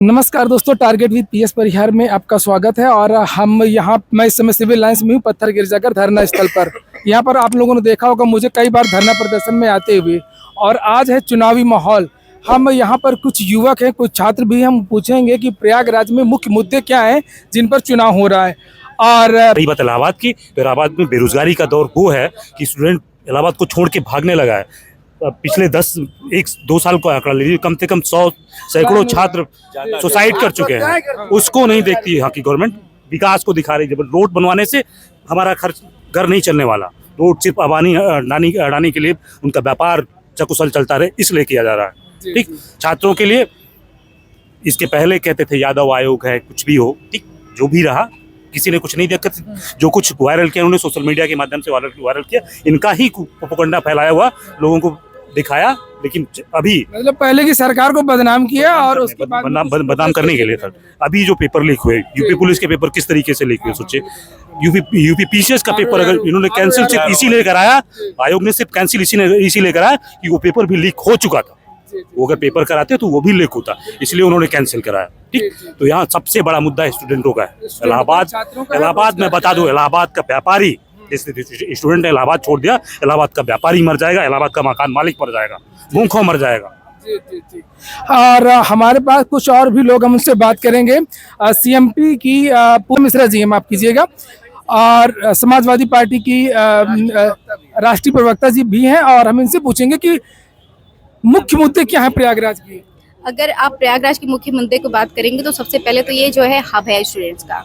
नमस्कार दोस्तों, target with PS परिहार में आपका स्वागत है। और मैं इस समय सिविल लाइंस में हूँ, पत्थर गिरजाकर धरना स्थल पर। यहाँ पर आप लोगों ने देखा होगा मुझे कई बार धरना प्रदर्शन में आते हुए। और आज है चुनावी माहौल। हम यहाँ पर कुछ युवक हैं, कुछ छात्र भी। हम पूछेंगे कि प्रयागराज में मुख्य मुद्दे क्या हैं जिन पर चुनाव हो रहा है। और रही बात इलाहाबाद की, तो इलाहाबाद में बेरोजगारी का दौर वो है कि स्टूडेंट इलाहाबाद को छोड़ के भागने लगा है। पिछले 1-2 साल को आंकड़ा लीजिए, कम से कम 100 सैकड़ों छात्र सुसाइड कर चुके हैं। उसको नहीं देखती यहाँ की गवर्नमेंट, विकास को दिखा रही है। जब रोड बनवाने से हमारा खर्च घर नहीं चलने वाला, रोड सिर्फ अडानी के लिए उनका व्यापार चकुशल चलता रहे इसलिए किया जा रहा है। ठीक, छात्रों के लिए इसके पहले कहते थे यादव आयोग है, कुछ भी हो, ठीक, जो भी रहा, किसी ने कुछ नहीं देखा। जो कुछ वायरल किया उन्होंने सोशल मीडिया के माध्यम से वायरल किया, इनका ही प्रोपेगेंडा फैलाया हुआ लोगों को दिखाया। लेकिन अभी मतलब पहले की सरकार को बदनाम किया और उसके बाद बदनाम करने के लिए था। अभी जो पेपर लीक हुए, यूपी पुलिस के पेपर किस तरीके से लीक हुए सोचे। यूपी पीसीएस का पेपर अगर इन्होंने कैंसिल सिर्फ इसीलिए कराया, आयोग ने सिर्फ कैंसिल इसीलिए कराया कि वो पेपर भी लीक हो चुका था। वो अगर पेपर कराते तो वो भी लीक होता, इसलिए उन्होंने कैंसिल कराया। ठीक, तो यहाँ सबसे बड़ा मुद्दा स्टूडेंटों का है। इलाहाबाद में बता दो, इलाहाबाद का व्यापारी, स्टूडेंट ने इलाहाबाद छोड़ दिया, इलाहाबाद का व्यापारी मर जाएगा, इलाहाबाद का मकान मालिक मर जाएगा, भूखों मर जाएगा। जी। और हमारे पास कुछ और भी लोग, हम उनसे बात करेंगे। सीएमपी की पूनम मिश्रा जी, माफ कीजिएगा, और समाजवादी पार्टी की राष्ट्रीय प्रवक्ता जी भी हैं। और हम इनसे पूछेंगे कि मुख्य मुद्दे क्या है प्रयागराज की। अगर आप प्रयागराज के मुख्य मुद्दे को बात करेंगे तो सबसे पहले तो ये जो है हब है स्टूडेंट्स का।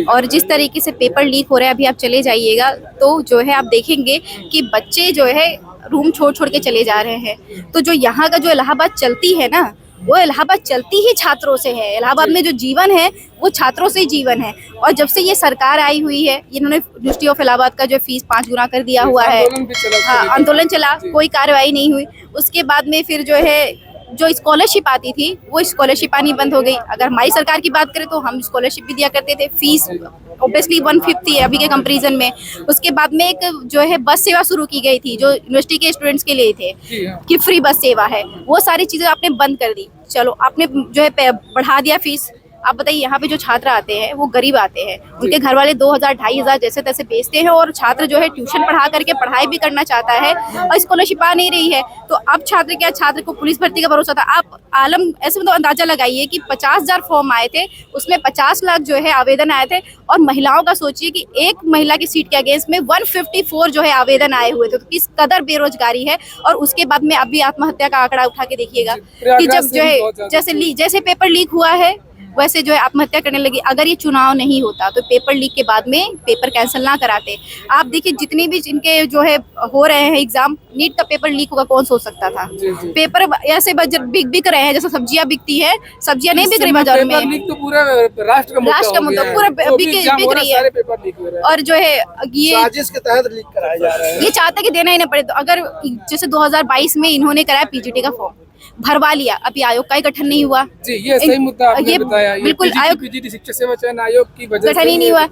और जिस तरीके से पेपर लीक हो रहा है, अभी आप चले जाइएगा तो जो है आप देखेंगे कि बच्चे जो है रूम छोड़ के चले जा रहे हैं। तो जो यहाँ का जो इलाहाबाद चलती है ना, वो इलाहाबाद चलती ही छात्रों से है। इलाहाबाद में जो जीवन है वो छात्रों से ही जीवन है। और जब से ये सरकार आई हुई है, इन्होंने यूनिवर्सिटी ऑफ इलाहाबाद का जो फीस 5 गुना कर दिया हुआ है। हाँ, आंदोलन चला, कोई कार्रवाई नहीं हुई। उसके बाद में फिर जो है जो स्कॉलरशिप आती थी वो स्कॉलरशिप आनी बंद हो गई। अगर हमारी सरकार की बात करें तो हम स्कॉलरशिप भी दिया करते थे, फीस ऑब्वियसली 1/5 थी अभी के कंपैरिजन में। उसके बाद में एक जो है बस सेवा शुरू की गई थी जो यूनिवर्सिटी के स्टूडेंट्स के लिए थे कि फ्री बस सेवा है। वो सारी चीजें आपने बंद कर दी। चलो, आपने जो है बढ़ा दिया फीस। आप बताइए, यहाँ पे जो छात्र आते हैं वो गरीब आते हैं, उनके घर वाले 2000-2500 जैसे तैसे बेचते हैं, और छात्र जो है ट्यूशन पढ़ा करके पढ़ाई भी करना चाहता है और स्कॉलरशिप आ नहीं रही है। तो अब छात्र को पुलिस भर्ती का भरोसा था। आप आलम ऐसे मतलब अंदाजा लगाइए कि 50,000 फॉर्म आए थे, उसमें 50 लाख जो है आवेदन आए थे। और महिलाओं का सोचिए कि एक महिला की सीट के अगेंस्ट में 154 जो है आवेदन आए हुए थे। तो किस कदर बेरोजगारी है। और उसके बाद में अभी आत्महत्या का आंकड़ा उठा के देखिएगा कि जब जो है जैसे पेपर लीक हुआ है वैसे जो है आत्महत्या करने लगी। अगर ये चुनाव नहीं होता तो पेपर लीक के बाद में पेपर कैंसिल ना कराते। आप देखिए, जितनी भी जिनके जो है हो रहे हैं एग्जाम, नीट का पेपर लीक होगा कौन सोच सकता था। पेपर ऐसे बिक रहे हैं जैसे सब्जियां बिकती है, सब्जियां नहीं बिक रही बाजार में। तो पूरा राष्ट्र का मुद्दा पूरा बिक रही है। और जो है ये साजिश के तहत लीक कराया जा रहा है। ये चाहता कि देना ही ना पड़े। तो अगर जैसे 2022 में इन्होंने कराया पीजीटी का फॉर्म, भरवा लिया, अभी आयोग का ही गठन नहीं हुआ। जी, ये सही मुद्दा आपने बताया। बिल्कुल, आयोग पीजीटी शिक्षा सेवा चयन आयोग की वजह गठन ही नहीं हुआ।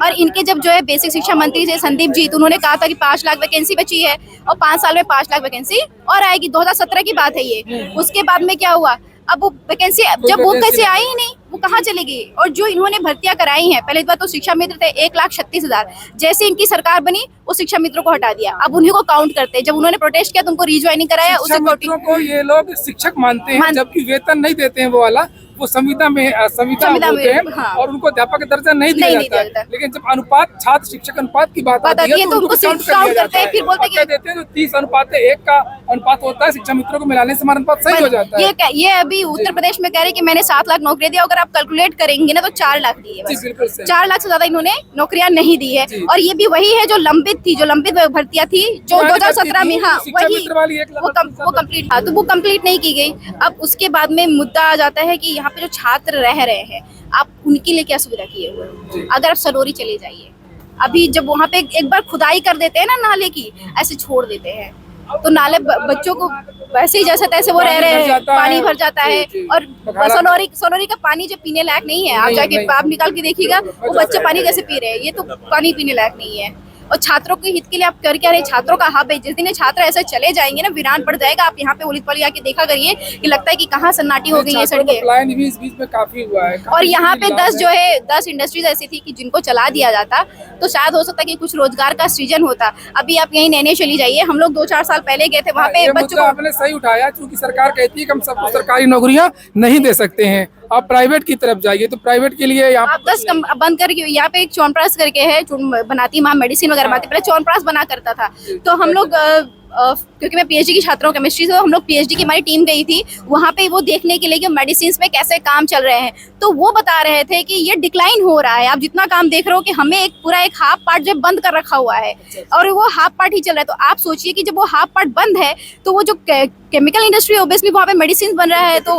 और इनके जब जो है बेसिक शिक्षा मंत्री थे संदीप जी, तो उन्होंने कहा था कि 5 लाख वैकेंसी बची है और 5 साल में 5 लाख वैकेंसी और आएगी। 2017 की बात है ये। उसके बाद में क्या हुआ, अब वो वैकेंसी जब वो कैसे आई ही नहीं, वो कहाँ चली गई। और जो इन्होंने भर्तियां कराई हैं, पहले बार तो शिक्षा मित्र थे 1,36,000, जैसे इनकी सरकार बनी वो शिक्षा मित्रों को हटा दिया। अब उन्हीं को काउंट करते हैं। जब उन्होंने प्रोटेस्ट किया तो उनको रीज्वाइनिंग कराया, उसे को ये लोग शिक्षक मानते हैं, जबकि वेतन नहीं देते हैं। वो वाला वो संविदा में होते हैं। हाँ। और उनको अध्यापक का दर्जा नहीं दिया जाता। लेकिन जब अनुपात छात्र शिक्षक अनुपात की बात आती है तो उनको काउंट करते हैं। फिर बोलते हैं जो 30:1 का अनुपात होता है, शिक्षा मित्रों को मिलाने से हमारा अनुपात सही हो जाता है। ये अभी उत्तर प्रदेश में कह रहे हैं कि मैंने 7 लाख नौकरी दी। अगर आप कैलकुलेट करेंगे ना तो 4 लाख दी है। 4 लाख से ज्यादा इन्होंने नौकरियां नहीं दी है। और ये भी वही है जो लंबित भर्तियां थी जो 2017 में, हाँ वही वो कम्प्लीट था, तो वो कम्प्लीट नहीं की गई। अब उसके बाद में मुद्दा आ जाता है कि यहाँ पे जो छात्र रह रहे हैं, आप उनके लिए क्या सुविधा किए हुए। अगर आप सलोरी चले जाइए, अभी जब वहाँ पे एक बार खुदाई कर देते हैं ना नाले की, ऐसे छोड़ देते हैं तो नाले बच्चों को वैसे ही जैसे तैसे वो रह रहे हैं, पानी भर जाता है। और सोनोरी का पानी जो पीने लायक नहीं है। आप जाके आप निकाल के देखिएगा वो बच्चे पानी कैसे पी रहे हैं, ये तो पानी पीने लायक नहीं है। और छात्रों के हित के लिए आप कर क्या रहे हैं? छात्रों का हब है। जिस दिन ये छात्र ऐसे चले जाएंगे ना, वीरान पड़ जाएगा। आप यहाँ पे उलित पली आके देखा करिए कि लगता है कि कहाँ सन्नाटी हो गई है सड़कें। पलायन भी इस बीच में काफी हुआ है। और यहाँ पे 10 इंडस्ट्रीज ऐसी थी कि जिनको चला दिया जाता तो शायद हो सकता है कि कुछ रोजगार का सृजन होता। अभी आप यहीं नैने चली जाइए, हम लोग 2-4 साल पहले गए थे वहाँ पे ये बच्चों मुद्दा को। आपने सही उठाया, क्योंकि सरकार कहती है कि हम सबको सरकारी नौकरियां नहीं दे सकते हैं, आप प्राइवेट की तरफ जाइए। तो प्राइवेट के लिए यहाँ आप 10 बंद करके, यहाँ पे एक च्यवनप्राश करके है, बनाती माँ मेडिसिन वगैरह बनाती, पहले च्यवनप्राश बना करता था। तो हम लोग क्योंकि मैं पीएचडी की छात्रों केमिस्ट्री से, हम लोग पीएचडी की हमारी टीम गई थी वहाँ पे वो देखने के लिए कि मेडिसिन में कैसे काम चल रहे हैं। तो वो बता रहे थे कि ये डिक्लाइन हो रहा है। आप जितना काम देख रहे हो कि हमें एक पूरा एक हाफ पार्ट जो बंद कर रखा हुआ है और वो हाफ पार्ट ही चल रहा है। तो आप सोचिए कि जब वो हाफ पार्ट बंद है तो वो जो केमिकल इंडस्ट्री ऑब्वियसली वहाँ पे मेडिसिन बन रहा है, तो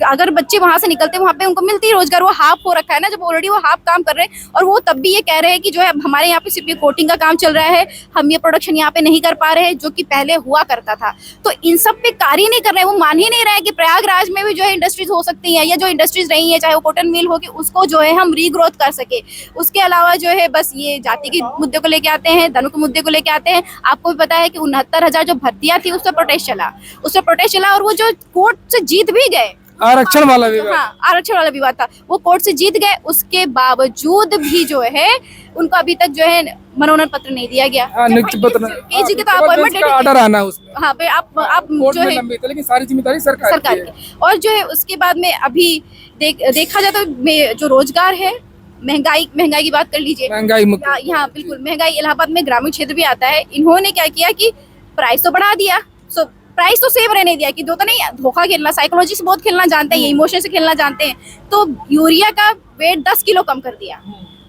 अगर बच्चे वहाँ से निकलते हैं वहाँ पे उनको मिलती है रोजगार। वो हाफ हो रखा है ना, जब ऑलरेडी वो हाफ काम कर रहे हैं। और वो तब भी ये कह रहे हैं कि जो है हमारे यहाँ पे सिर्फ ये कोटिंग का काम चल रहा है, हम ये प्रोडक्शन यहाँ पे नहीं कर पा रहे हैं जो कि पहले हुआ करता था। तो इन सब पे कार्य नहीं कर रहे हैं। वो मान ही नहीं रहे हैं कि प्रयागराज में भी जो है इंडस्ट्रीज हो सकती हैं, या जो इंडस्ट्रीज रही है चाहे वो कॉटन मिल हो, कि उसको जो है हम रीग्रोथ कर सके। उसके अलावा जो है बस ये जाति के मुद्दे को लेके आते हैं, धन के मुद्दे को लेके आते हैं। आपको भी पता है कि 69,000 जो भर्तियां थी उस पर प्रोटेस्ट चला और वो जो कोर्ट से जीत भी गए। आरक्षण वाला विवाद, हाँ, आरक्षण वाला विवाद था, वो कोर्ट से जीत गए। उसके बावजूद भी जो है उनको अभी तक जो है मनोनयन पत्र नहीं दिया गया। नियुक्ति पत्र केजी के तो अपॉइंटमेंट ऑर्डर आना उसमें, हाँ भाई आप कोर्ट जो में है लंबित है, लेकिन सारी जिम्मेदारी सरकार की है। की। और जो है उसके बाद में अभी देखा जाए तो जो रोजगार है, महंगाई की बात कर लीजिए। महंगाई मुक्त, यहाँ बिल्कुल महंगाई। इलाहाबाद में ग्रामीण क्षेत्र भी आता है। इन्होंने क्या किया कि प्राइस तो बढ़ा दिया, सो प्राइस तो सेम रहने दिया कि तो नहीं धोखा खेलना, साइकोलॉजी से बहुत खेलना जानते हैं, इमोशन से खेलना जानते हैं। तो यूरिया का वेट 10 किलो कम कर दिया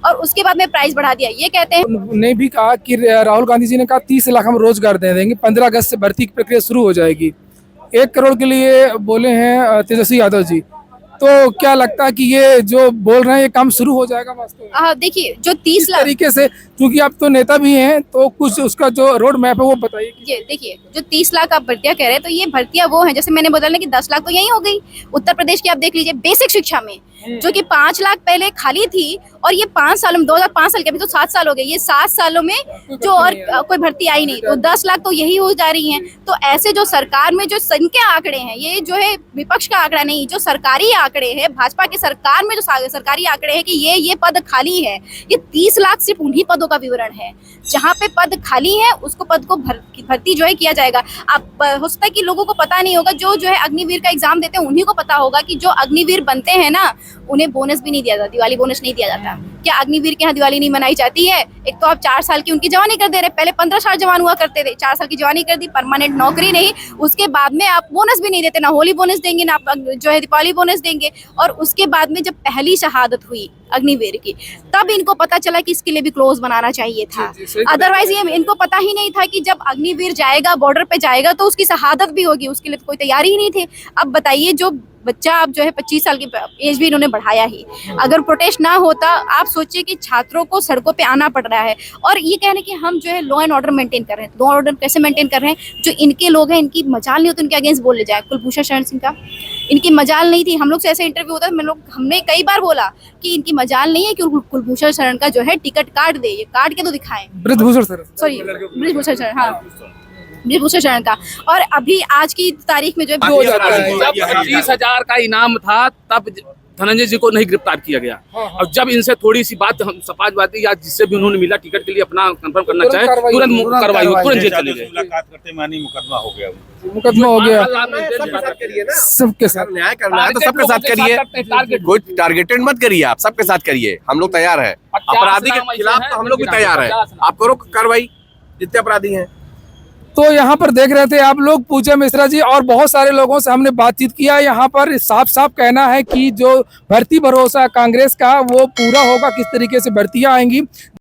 और उसके बाद में प्राइस बढ़ा दिया। ये कहते हैं, उन्होंने भी कहा कि राहुल गांधी जी ने कहा 30 लाख हम रोजगार दे देंगे, 15 अगस्त से भर्ती की प्रक्रिया शुरू हो जाएगी। 1 करोड़ के लिए बोले हैं तेजस्वी यादव जी। तो क्या लगता है कि ये जो बोल रहे हैं ये काम शुरू हो जाएगा वास्तव में? देखिए जो 30 लाख तरीके से, क्योंकि आप तो नेता भी हैं, तो कुछ उसका जो रोड मैप है वो बताइए। ये देखिए जो 30 लाख आप भर्तियां कह रहे हैं, तो ये भर्तियां वो हैं, जैसे मैंने बदलने की 10 लाख तो यही हो गई। उत्तर प्रदेश की आप देख लीजिए बेसिक शिक्षा में, जो कि 5 लाख पहले खाली थी और ये 5 सालों में, 2005 साल के, अभी तो 7 साल हो गए, ये 7 सालों में जो और कोई भर्ती आई नहीं, तो 10 लाख तो यही हो जा रही हैं। तो ऐसे जो सरकार में जो सन के आंकड़े हैं, ये जो है विपक्ष का आंकड़ा नहीं, जो सरकारी आंकड़े हैं, भाजपा की सरकार में जो सरकारी आंकड़े हैं कि ये पद खाली है, ये 30 लाख सिर्फ उन्हीं पदों का विवरण है। जहाँ पे पद खाली है उसको पद को भर्ती जो है किया जाएगा। आप हो सकता है कि लोगों को पता नहीं होगा, जो है अग्निवीर का एग्जाम देते हैं उन्हीं को पता होगा कि जो अग्निवीर बनते हैं ना, उन्हें बोनस भी नहीं दिया जाता, दिवाली बोनस नहीं दिया जाता। क्या अग्निवीर के यहाँ दिवाली नहीं मनाई जाती है? एक तो आप 4 साल की उनकी जवानी कर दे रहे, पहले 15 साल जवान हुआ करते थे, 4 साल की जवानी कर दी, परमानेंट नौकरी नहीं, उसके बाद में आप बोनस भी नहीं देते, ना होली बोनस देंगे, ना आप जो है दीपावली बोनस देंगे। और उसके बाद में जब पहली शहादत हुई अग्निवीर की, तब इनको पता चला कि इसके लिए भी क्लोज बनाना चाहिए था। अदरवाइज ये इनको पता ही नहीं था कि जब अग्निवीर जाएगा, बॉर्डर पे जाएगा, तो उसकी शहादत भी होगी, उसके लिए तो कोई तैयारी ही नहीं थे। अब बताइए, जो बच्चा आप जो है 25 साल की एज भी इन्होंने बढ़ाया ही, अगर प्रोटेस्ट ना होता, आप सोचिए कि छात्रों को सड़कों पे आना पड़ रहा है। और ये कहने कि हम जो है लॉ एंड ऑर्डर मेंटेन कर रहे हैं, लॉ ऑर्डर कैसे मेंटेन कर रहे हैं? जो इनके लोग हैं, इनकी मजाल नहीं होती उनके अगेंस्ट बोले जाए। कुलभूषण शरण सिंह का इनकी मजाल नहीं थी। हम लोग से ऐसे इंटरव्यू होता है, हमने कई बार बोला कि इनकी मजाल नहीं है कि कुलभूषण शरण का जो है टिकट काट दे, ये काट के तो दिखाएं। ब्रजभूषण सर, सॉरी ब्रजभूषण शरण, हाँ ब्रजभूषण शरण का। और अभी आज की तारीख में जो है हो जाता है। जब 25,000 का इनाम था तब धनंजय जी को नहीं गिरफ्तार किया गया। और जब इनसे थोड़ी सी बात समाजवादी या जिससे भी उन्होंने मिला टिकट के लिए अपना कंफर्म करना चाहे, तुरंत कार्रवाई हुई, तुरंत जेल चले गए। मुलाकात करते मानी मुकदमा हो गया, मुकदमा हो गया। सबके साथ न्याय करना है तो सबके साथ करिए, कोई टारगेटेड मत करिए, आप सबके साथ करिए, हम लोग तैयार हैं। अपराधी के खिलाफ तो हम लोग भी तैयार हैं, आप करो कार्रवाई जितने अपराधी हैं। तो यहाँ पर देख रहे थे आप लोग पूजा मिश्रा जी और बहुत सारे लोगों से हमने बातचीत किया। यहाँ पर साफ साफ कहना है कि जो भर्ती भरोसा कांग्रेस का वो पूरा होगा, किस तरीके से भर्तियां आएंगी।